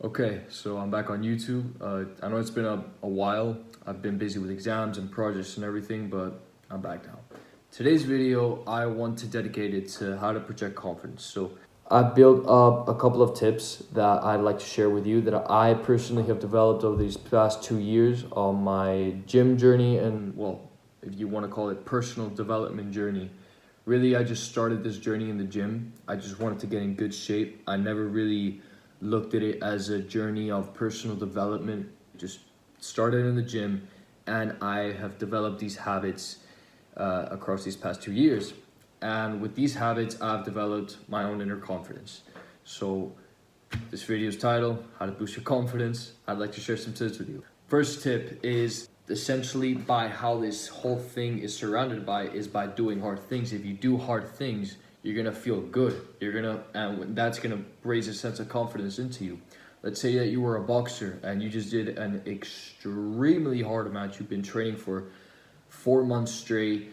Okay, so I'm back on YouTube. I know it's been a while. I've been busy with exams and projects and everything, but I'm back now. Today's video, I want to dedicate it to how to project confidence. So I built up a couple of tips that I'd like to share with you that I personally have developed over these past 2 years on my gym journey and, well, if you want to call it personal development journey. Really, I just started this journey in the gym. I just wanted to get in good shape. I never really looked at it as a journey of personal development. Just started in the gym, and I have developed these habits across these past 2 years. And with these habits, I've developed my own inner confidence. So this video's title, How to Boost Your Confidence. I'd like to share some tips with you. First tip is essentially by how this whole thing is surrounded by is by doing hard things. If you do hard things, you're gonna feel good. And that's gonna raise a sense of confidence into you. Let's say that you were a boxer and you just did an extremely hard amount. You've been training for 4 months straight,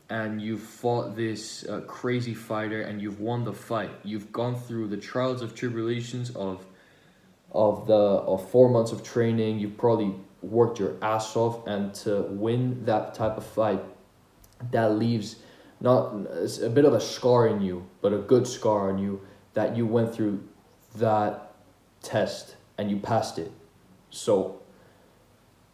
and you've fought this crazy fighter and you've won the fight. You've gone through the trials of tribulations of 4 months of training. You probably worked your ass off, and to win that type of fight, that leaves not a bit of a scar in you, but a good scar on you, that you went through that test and you passed it. So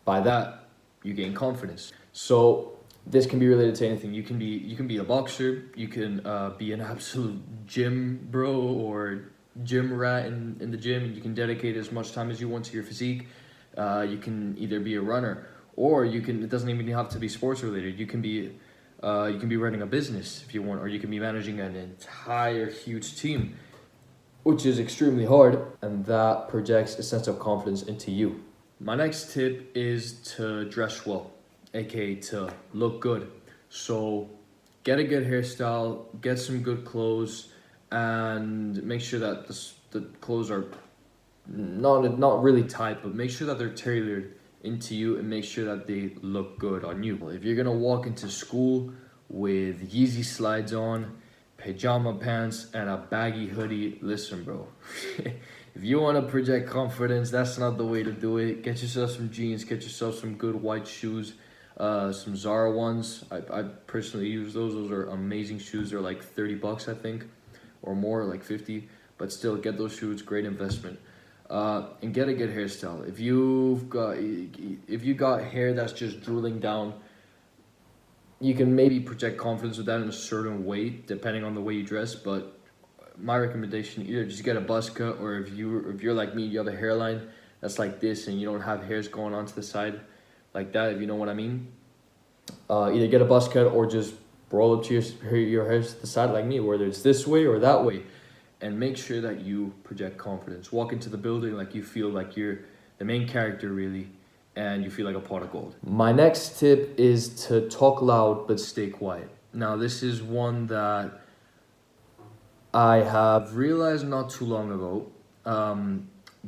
by that, you gain confidence. So this can be related to anything. You can be a boxer, you can be an absolute gym bro or gym rat in the gym, and you can dedicate as much time as you want to your physique. You can either be a runner, or it doesn't even have to be sports related. You can be running a business if you want, or you can be managing an entire huge team, which is extremely hard, and that projects a sense of confidence into you. My next tip is to dress well, aka to look good. So get a good hairstyle, get some good clothes, and make sure that the clothes are not really tight, but make sure that they're tailored into you and make sure that they look good on you. If you're gonna walk into school with Yeezy slides on, pajama pants, and a baggy hoodie, listen, bro. If you want to project confidence, that's not the way to do it. Get yourself some jeans, get yourself some good white shoes, some Zara ones. I personally use those. Those are amazing shoes. They're like $30, I think, or more, like 50. But still, get those shoes. Great investment. And get a good hairstyle. If you got hair that's just drooling down, you can maybe project confidence with that in a certain way, depending on the way you dress. But my recommendation, either just get a buzz cut, or if you're like me, you have a hairline that's like this and you don't have hairs going on to the side like that, if you know what I mean. Either get a buzz cut or just roll up to your hairs to the side like me, whether it's this way or that way. And make sure that you project confidence. Walk into the building like you feel like you're the main character, really, and you feel like a pot of gold. My next tip is to talk loud but stay quiet. Now, this is one that I have realized not too long ago,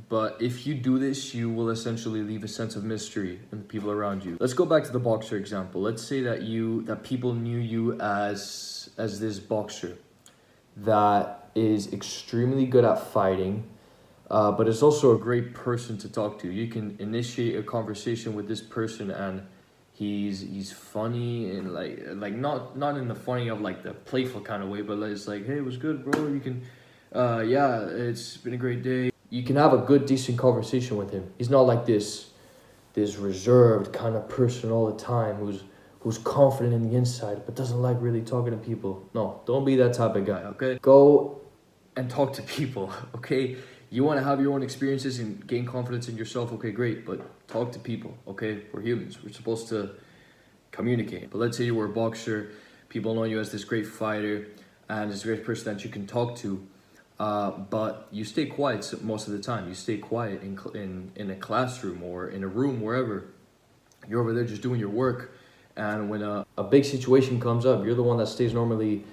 but if you do this, you will essentially leave a sense of mystery in the people around you. Let's go back to the boxer example. Let's say that people knew you as this boxer that is extremely good at fighting, but is also a great person to talk to. You can initiate a conversation with this person, and he's funny, and like not in the funny of like the playful kind of way, but it's like, hey, what's good, bro? You can yeah, it's been a great day. You can have a good, decent conversation with him. He's not like this reserved kind of person all the time who's confident in the inside but doesn't like really talking to people. No, don't be that type of guy, okay? Go and talk to people, okay? You want to have your own experiences and gain confidence in yourself, okay, great, but talk to people, okay? We're humans. We're supposed to communicate. But let's say you were a boxer, people know you as this great fighter and this great person that you can talk to, but you stay quiet most of the time. You stay quiet in a classroom or in a room, wherever. You're over there just doing your work, and when a big situation comes up, you're the one that stays normally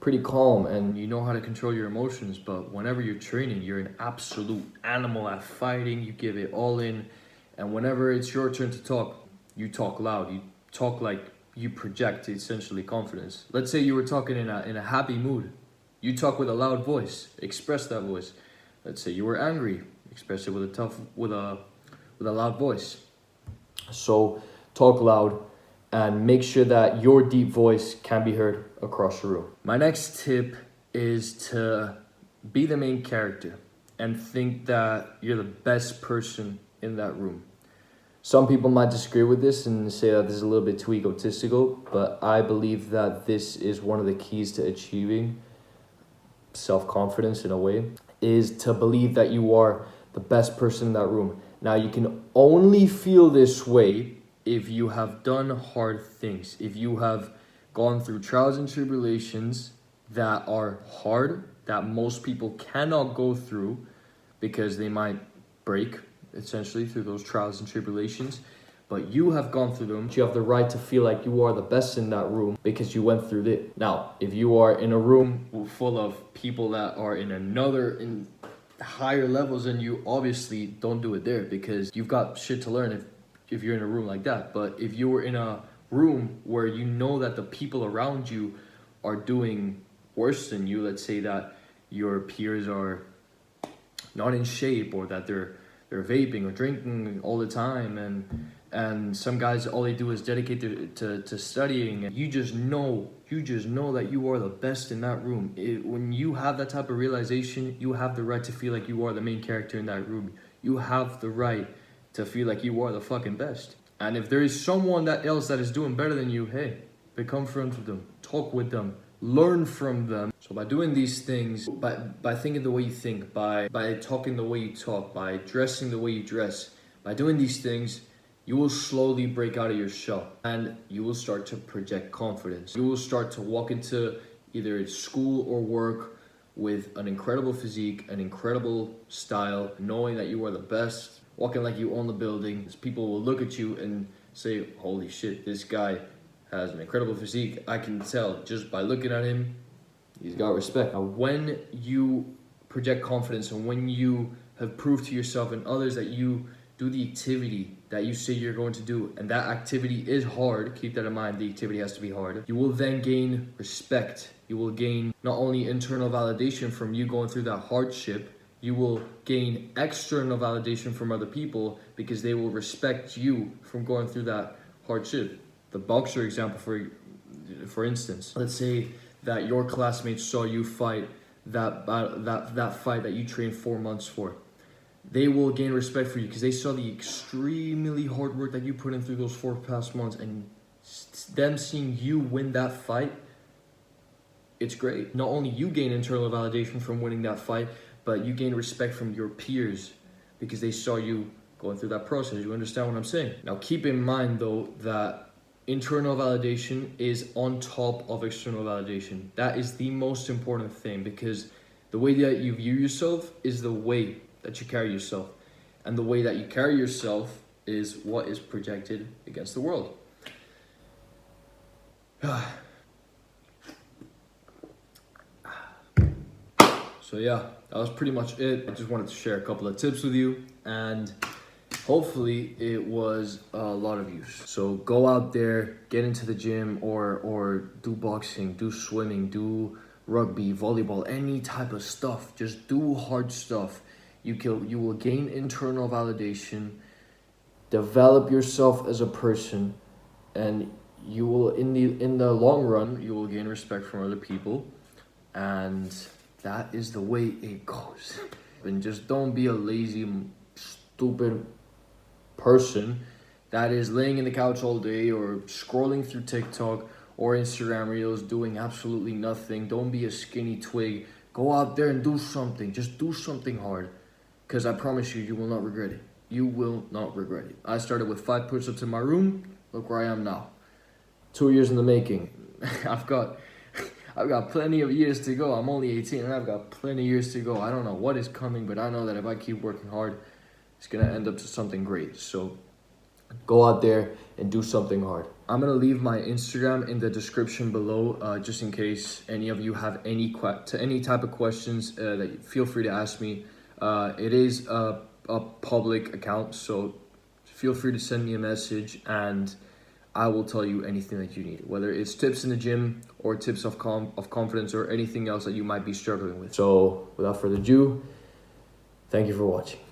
pretty calm and you know how to control your emotions. But whenever you're training, you're an absolute animal at fighting. You give it all in, and whenever it's your turn to talk, you talk loud. You talk like you project essentially confidence. Let's say you were talking in a happy mood. You talk with a loud voice. Express that voice. let's say you were angry, especially with a loud voice. So talk loud and make sure that your deep voice can be heard across the room. My next tip is to be the main character and think that you're the best person in that room. Some people might disagree with this and say that this is a little bit too egotistical, but I believe that this is one of the keys to achieving self-confidence in a way, is to believe that you are the best person in that room. Now, you can only feel this way if you have done hard things, if you have gone through trials and tribulations that are hard, that most people cannot go through because they might break essentially through those trials and tribulations, but you have gone through them. You have the right to feel like you are the best in that room because you went through it. Now, if you are in a room full of people that are in higher levels than you, obviously don't do it there because you've got shit to learn if you're in a room like that. But if you were in a room where you know that the people around you are doing worse than you, let's say that your peers are not in shape, or that they're vaping or drinking all the time, and some guys, all they do is dedicate to studying, and you just know that you are the best in that room. When you have that type of realization, you have the right to feel like you are the main character in that room. You have the right to feel like you are the fucking best. And if there is someone else that is doing better than you, hey, become friends with them, talk with them, learn from them. So by doing these things, by thinking the way you think, by talking the way you talk, by dressing the way you dress, by doing these things, you will slowly break out of your shell and you will start to project confidence. You will start to walk into either school or work with an incredible physique, an incredible style, knowing that you are the best, walking like you own the building. People will look at you and say, holy shit, this guy has an incredible physique. I can tell just by looking at him, he's got respect. Now, when you project confidence and when you have proved to yourself and others that you do the activity that you say you're going to do, and that activity is hard, keep that in mind, the activity has to be hard, you will then gain respect. You will gain not only internal validation from you going through that hardship, you will gain external validation from other people because they will respect you from going through that hardship. The boxer example, for instance, let's say that your classmates saw you fight that fight that you trained 4 months for. They will gain respect for you because they saw the extremely hard work that you put in through those 4 past months, and them seeing you win that fight, it's great. Not only you gain internal validation from winning that fight, but you gain respect from your peers because they saw you going through that process. You understand what I'm saying? Now, keep in mind though that internal validation is on top of external validation. That is the most important thing because the way that you view yourself is the way that you carry yourself. And the way that you carry yourself is what is projected against the world. So yeah, that was pretty much it. I just wanted to share a couple of tips with you, and hopefully it was a lot of use. So go out there, get into the gym, or do boxing, do swimming, do rugby, volleyball, any type of stuff. Just do hard stuff. You will gain internal validation, develop yourself as a person, and you will in the long run you will gain respect from other people, and that is the way it goes. And just don't be a lazy, stupid person that is laying in the couch all day or scrolling through TikTok or Instagram Reels doing absolutely nothing. Don't be a skinny twig. Go out there and do something. Just do something hard, because I promise you, you will not regret it. You will not regret it. I started with 5 push-ups in my room. Look where I am now. 2 years in the making. I've got plenty of years to go. I'm only 18 and I've got plenty of years to go. I don't know what is coming, but I know that if I keep working hard, it's going to end up to something great. So go out there and do something hard. I'm going to leave my Instagram in the description below, just in case any of you have any type of questions that you feel free to ask me. It is a public account, so feel free to send me a message and I will tell you anything that you need, whether it's tips in the gym or tips of confidence or anything else that you might be struggling with. So without further ado, Thank you for watching.